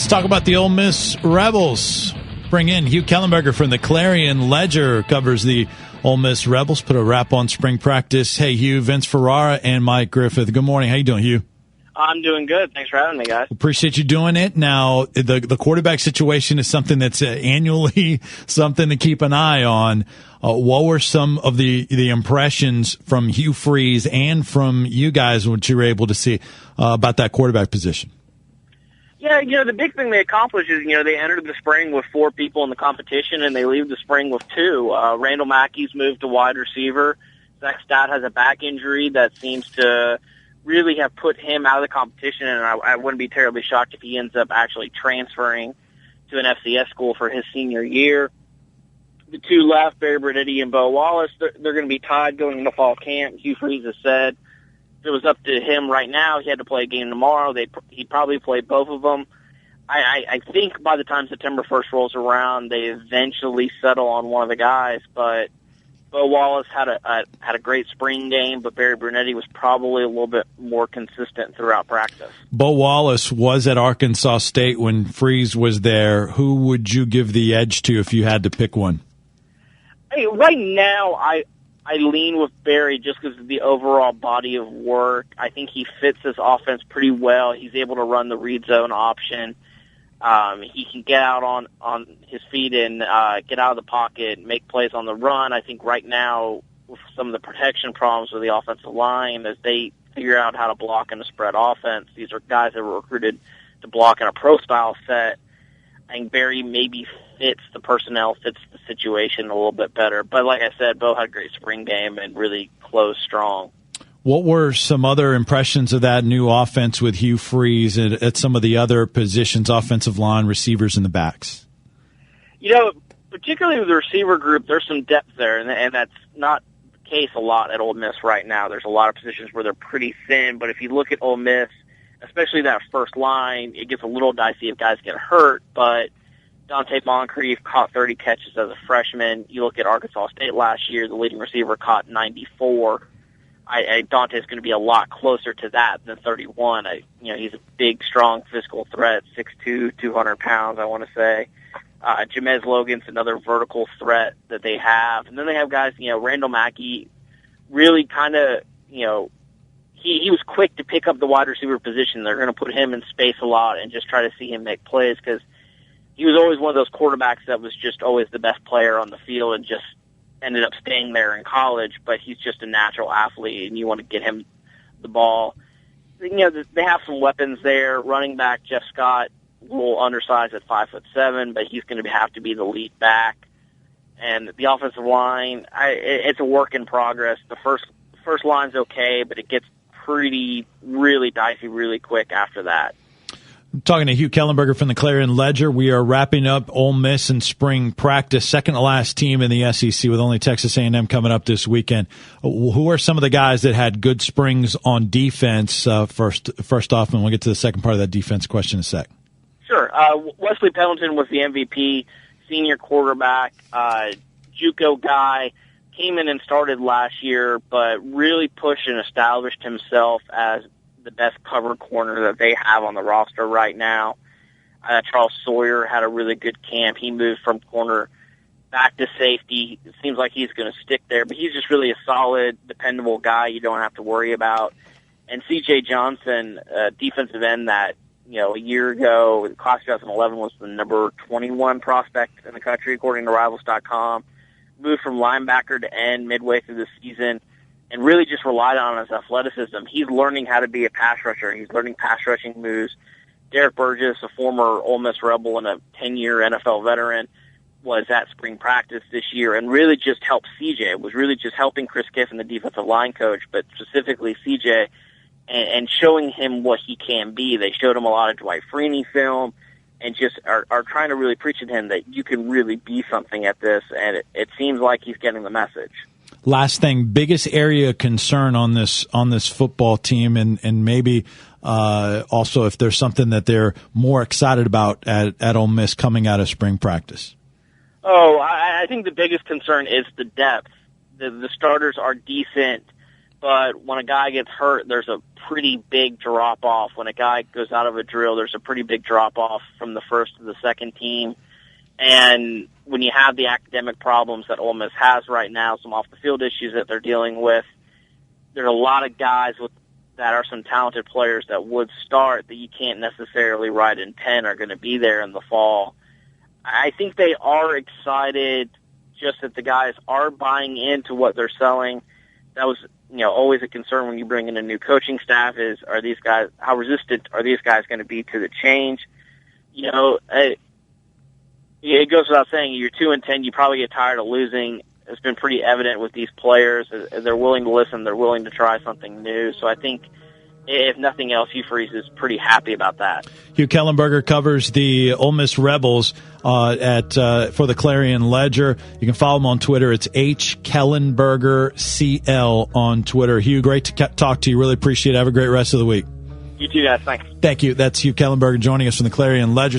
Let's talk about the Ole Miss Rebels. Bring in Hugh Kellenberger from the Clarion Ledger, covers the Ole Miss Rebels. Put a wrap on spring practice. Hey, Hugh, Vince Ferrara, and Mike Griffith. Good morning. How you doing, Hugh? I'm doing good. Thanks for having me, guys. Appreciate you doing it. Now, the quarterback situation is something that's annually something to keep an eye on. What were some of the impressions from Hugh Freeze and from you guys, what you were able to see about that quarterback position? Yeah, the big thing they accomplished is, they entered the spring with 4 people in the competition, and they leave the spring with 2. Randall Mackey's moved to wide receiver. Zach Stott has a back injury that seems to really have put him out of the competition, and I wouldn't be terribly shocked if he ends up actually transferring to an FCS school for his senior year. The 2 left, Barry Bernetti and Bo Wallace, they're going to be tied going into fall camp. Hugh Freeze has said if it was up to him right now, he had to play a game tomorrow, he'd probably play both of them. I think by the time September 1st rolls around, they eventually settle on one of the guys, but Bo Wallace had a great spring game, but Barry Bernetti was probably a little bit more consistent throughout practice. Bo Wallace was at Arkansas State when Freeze was there. Who would you give the edge to if you had to pick one? Hey, right now, I lean with Barry just because of the overall body of work. I think he fits this offense pretty well. He's able to run the read zone option. He can get out on his feet and get out of the pocket, make plays on the run. I think right now, with some of the protection problems with the offensive line, as they figure out how to block in a spread offense, these are guys that were recruited to block in a pro-style set. I think Barry maybe fits the personnel, fits the situation a little bit better. But like I said, Bo had a great spring game and really closed strong. What were some other impressions of that new offense with Hugh Freeze at some of the other positions, offensive line, receivers, and the backs? Particularly with the receiver group, there's some depth there, and that's not the case a lot at Ole Miss right now. There's a lot of positions where they're pretty thin, but if you look at Ole Miss, especially that first line, it gets a little dicey if guys get hurt, but Dante Moncrief caught 30 catches as a freshman. You look at Arkansas State last year, the leading receiver caught 94. Dante's going to be a lot closer to that than 31. He's a big, strong physical threat, 6'2", 200 pounds, I want to say. Jamez Logan's another vertical threat that they have. And then they have guys, Randall Mackey really kind of, he was quick to pick up the wide receiver position. They're going to put him in space a lot and just try to see him make plays because he was always one of those quarterbacks that was just always the best player on the field and just ended up staying there in college, but he's just a natural athlete, and you want to get him the ball. They have some weapons there. Running back Jeff Scott, a little undersized at 5'7", but he's going to have to be the lead back. And the offensive line, it's a work in progress. The first line's okay, but it gets really dicey really quick after that. I'm talking to Hugh Kellenberger from the Clarion Ledger. We are wrapping up Ole Miss in spring practice, second to last team in the SEC with only Texas A&M coming up this weekend. Who are some of the guys that had good springs on defense first off, and we'll get to the second part of that defense question in a sec. Sure. Wesley Pendleton was the MVP, senior quarterback, JUCO guy, came in and started last year, but really pushed and established himself as the best cover corner that they have on the roster right now. Charles Sawyer had a really good camp. He moved from corner back to safety. It seems like he's going to stick there, but he's just really a solid, dependable guy you don't have to worry about. And C.J. Johnson, defensive end that, a year ago, class 2011 was the number 21 prospect in the country, according to Rivals.com. Moved from linebacker to end midway through the season, and really just relied on his athleticism. He's learning how to be a pass rusher. He's learning pass rushing moves. Derek Burgess, a former Ole Miss Rebel and a 10-year NFL veteran, was at spring practice this year and really just helped CJ. It was really just helping Chris Kiffin, the defensive line coach, but specifically CJ, and showing him what he can be. They showed him a lot of Dwight Freeney film and just are trying to really preach to him that you can really be something at this, and it seems like he's getting the message. Last thing, biggest area of concern on this football team, and maybe also if there's something that they're more excited about at Ole Miss coming out of spring practice. I think the biggest concern is the depth. The starters are decent, but when a guy gets hurt, there's a pretty big drop-off. When a guy goes out of a drill, there's a pretty big drop-off from the first to the second team. And when you have the academic problems that Ole Miss has right now, some off-the-field issues that they're dealing with, there are a lot of guys that are some talented players that would start that you can't necessarily ride in 10 are going to be there in the fall. I think they are excited just that the guys are buying into what they're selling. That was, always a concern when you bring in a new coaching staff is, how resistant are these guys going to be to the change? It goes without saying, you're 2-10, you probably get tired of losing. It's been pretty evident with these players. They're willing to listen. They're willing to try something new. So I think, if nothing else, Hugh Freeze is pretty happy about that. Hugh Kellenberger covers the Ole Miss Rebels for the Clarion Ledger. You can follow him on Twitter. It's HKellenbergerCL on Twitter. Hugh, great to talk to you. Really appreciate it. Have a great rest of the week. You too, guys. Thanks. Thank you. That's Hugh Kellenberger joining us from the Clarion Ledger.